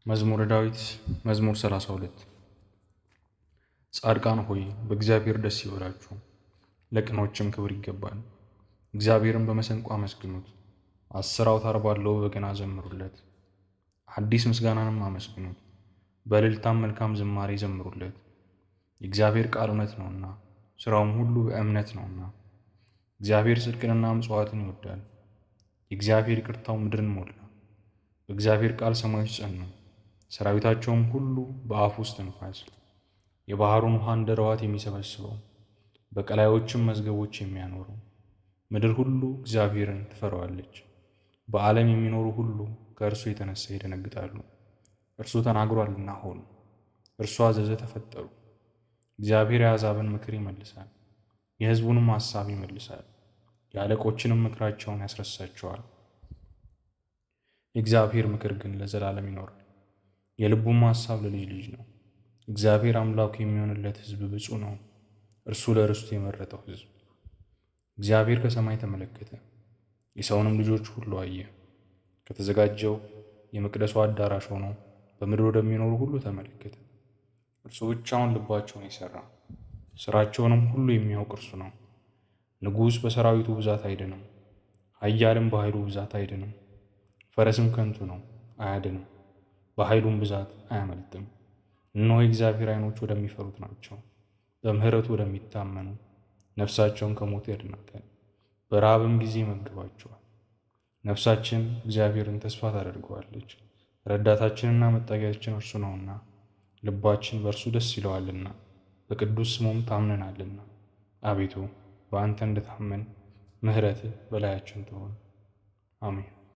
መዝሙረ ዳዊት መዝሙር 32 ጻድቃን ሆይ በእግዚአብሔር ደስ ይበላችሁ፣ ለቅኖችም ክብር ይገባል። እግዚአብሔርን በመሰንቆ አመስግኑት፣ 10 አውታር ባለው በገና ዘምሩለት። አዲስ ምስጋናንም አመስግኑት፣ በእልልታም መልካም ዝማሬ ዘምሩለት። የእግዚአብሔር ቃል እውነት ነውና ሥራውም ሁሉ በእምነት ነውና። እግዚአብሔር ጽድቅንና ምጽዋትን ይወዳል። የእግዚአብሔር ይቅርታው ምድርን ሞላ። በእግዚአብሔር ቃል ሰማዮች ጸኑ፣ ሰራዊታቸውም ሁሉ በአፉ እስትንፋስ። የባሕሩን ውሃ እንደ ረዋት የሚሰበስበው፣ በቀላዮችም መዝገቦች የሚያኖረው። ምድር ሁሉ እግዚአብሔርን ትፈራዋለች። በዓለም የሚኖሩ ሁሉ ከእርሱ የተነሳ ይደነግጣሉ። እርሱ ተናግሯልና ሆኑ፣ እርሱ አዘዘ ተፈጠሩ። እግዚአብሔር የአሕዛብን ምክር ይመልሳል፣ የሕዝቡንም ሐሳብ ይመልሳል። የአለቆችንም ምክራቸውን ያስረሳቸዋል። የእግዚአብሔር ምክር ግን ለዘላለም ይኖራል፣ የልቡም ሐሳብ ለልጅ ልጅ ነው። እግዚአብሔር አምላኩ የሚሆንለት ሕዝብ ብፁዕ ነው፣ እርሱ ለርስቱ የመረጠው ሕዝብ። እግዚአብሔር ከሰማይ ተመለከተ፣ የሰውንም ልጆች ሁሉ አየ። ከተዘጋጀው የመቅደሱ አዳራሽ ሆኖ በምድር ወደሚኖሩ ሁሉ ተመለከተ። እርሱ ብቻውን ልባቸውን የሠራ ሥራቸውንም ሁሉ የሚያውቅ እርሱ ነው። ንጉሥ በሰራዊቱ ብዛት አይድንም፣ ኃያልም በኃይሉ ብዛት አይድንም። ፈረስም ከንቱ ነው አያድንም፣ በኃይሉም ብዛት አያመልጥም። እነሆ የእግዚአብሔር ዓይኖች ወደሚፈሩት ናቸው፣ በምሕረቱ ወደሚታመኑ። ነፍሳቸውን ከሞት ያድናታል፣ በረሃብም ጊዜ ይመግባቸዋል። ነፍሳችን እግዚአብሔርን ተስፋ ታደርገዋለች፣ ረዳታችንና መጠጊያችን እርሱ ነውና። ልባችን በእርሱ ደስ ይለዋልና፣ በቅዱስ ስሙም ታምነናልና። አቤቱ በአንተ እንደታመን ምሕረትህ በላያችን ትሆን። አሜን።